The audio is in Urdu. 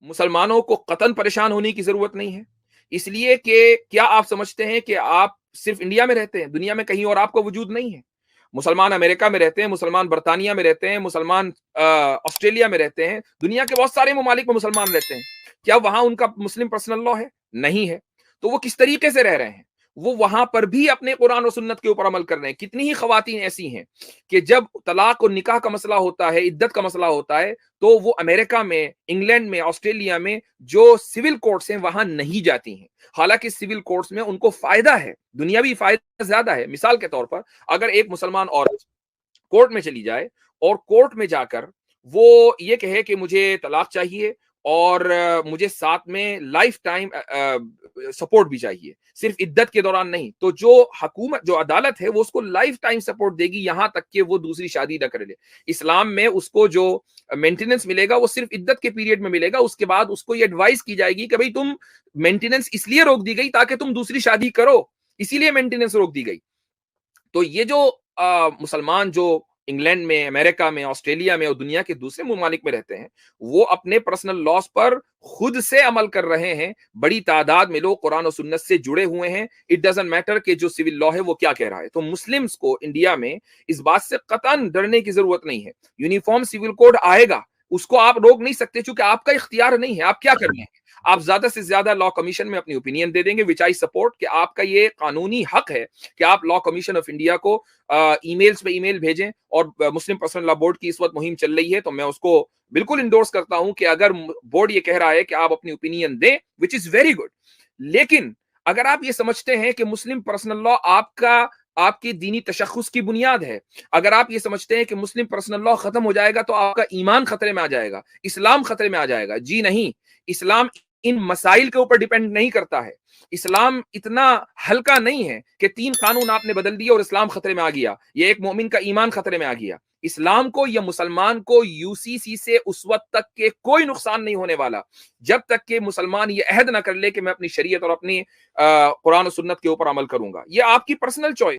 مسلمانوں کو قطعاً پریشان ہونے کی ضرورت نہیں ہے، اس لیے کہ کیا آپ سمجھتے ہیں کہ آپ صرف انڈیا میں رہتے ہیں، دنیا میں کہیں اور آپ کا وجود نہیں ہے؟ مسلمان امریکہ میں رہتے ہیں، مسلمان برطانیہ میں رہتے ہیں، مسلمان آسٹریلیا میں رہتے ہیں، دنیا کے بہت سارے ممالک میں مسلمان رہتے ہیں، کیا وہاں ان کا مسلم پرسنل لا ہے؟ نہیں ہے۔ تو وہ کس طریقے سے رہ رہے ہیں؟ وہ وہاں پر بھی اپنے قرآن و سنت کے اوپر عمل کر رہے ہیں۔ کتنی ہی خواتین ایسی ہیں کہ جب طلاق اور نکاح کا مسئلہ ہوتا ہے، عدت کا مسئلہ ہوتا ہے، تو وہ امریکہ میں، انگلینڈ میں، آسٹریلیا میں جو سول کورٹس ہیں وہاں نہیں جاتی ہیں، حالانکہ سول کورٹس میں ان کو فائدہ ہے، دنیاوی فائدہ زیادہ ہے۔ مثال کے طور پر اگر ایک مسلمان عورت کورٹ میں چلی جائے اور کورٹ میں جا کر وہ یہ کہے کہ مجھے طلاق چاہیے اور مجھے ساتھ میں لائف ٹائم سپورٹ بھی چاہیے، صرف عدت کے دوران نہیں، تو جو حکومت، جو عدالت ہے، وہ اس کو لائف ٹائم سپورٹ دے گی یہاں تک کہ وہ دوسری شادی نہ کرے لے۔ اسلام میں اس کو جو مینٹیننس ملے گا وہ صرف عدت کے پیریڈ میں ملے گا، اس کے بعد اس کو یہ ایڈوائز کی جائے گی کہ بھئی تم مینٹیننس اس لیے روک دی گئی تاکہ تم دوسری شادی کرو، اسی لیے مینٹیننس روک دی گئی۔ تو یہ جو مسلمان جو انگلینڈ میں، امریکہ میں، آسٹریلیا میں اور دنیا کے دوسرے ممالک میں رہتے ہیں، وہ اپنے پرسنل لاس پر خود سے عمل کر رہے ہیں۔ بڑی تعداد میں لوگ قرآن و سنت سے جڑے ہوئے ہیں۔ اٹ ڈزنٹ میٹر کہ جو سول لا ہے وہ کیا کہہ رہا ہے۔ تو مسلمز کو انڈیا میں اس بات سے قطعاً ڈرنے کی ضرورت نہیں ہے۔ یونیفارم سول کوڈ آئے گا، اس کو آپ روک نہیں سکتے چونکہ آپ کا اختیار نہیں ہے، آپ کیا کر رہے ہیں۔ آپ زیادہ سے زیادہ لا کمیشن میں اپنی اوپینین دے دیں گے، وچ آئی سپورٹ، کہ آپ کا یہ قانونی حق ہے کہ آپ لا کمیشن آف انڈیا کو ای میلز پہ ای میل بھیجیں، اور مسلم پرسنل لا بورڈ کی اس وقت مہم چل رہی ہے تو میں اس کو بالکل انڈورس کرتا ہوں کہ اگر بورڈ یہ کہہ رہا ہے کہ آپ اپنی اوپینین دیں، وچ از ویری گڈ، لیکن اگر آپ یہ سمجھتے ہیں کہ مسلم پرسنل لا آپ کی دینی تشخص کی بنیاد ہے، اگر آپ یہ سمجھتے ہیں کہ مسلم پرسنل لا ختم ہو جائے گا تو آپ کا ایمان خطرے میں آ جائے گا، اسلام خطرے میں آ جائے گا، جی نہیں، اسلام ان مسائل کے اوپر ڈیپینڈ نہیں کرتا ہے۔ اسلام اتنا ہلکا نہیں ہے کہ 3 قانون آپ نے بدل دیے اور اسلام خطرے میں آ گیا، یہ ایک مومن کا ایمان خطرے میں آ گیا۔ اسلام کو یا مسلمان کو یو سی سی سے اس وقت تک کہ کوئی نقصان نہیں ہونے والا جب تک کہ مسلمان یہ عہد نہ کر لے کہ میں اپنی شریعت اور اپنی قرآن و سنت کے اوپر عمل کروں گا۔ یہ آپ کی پرسنل چوائس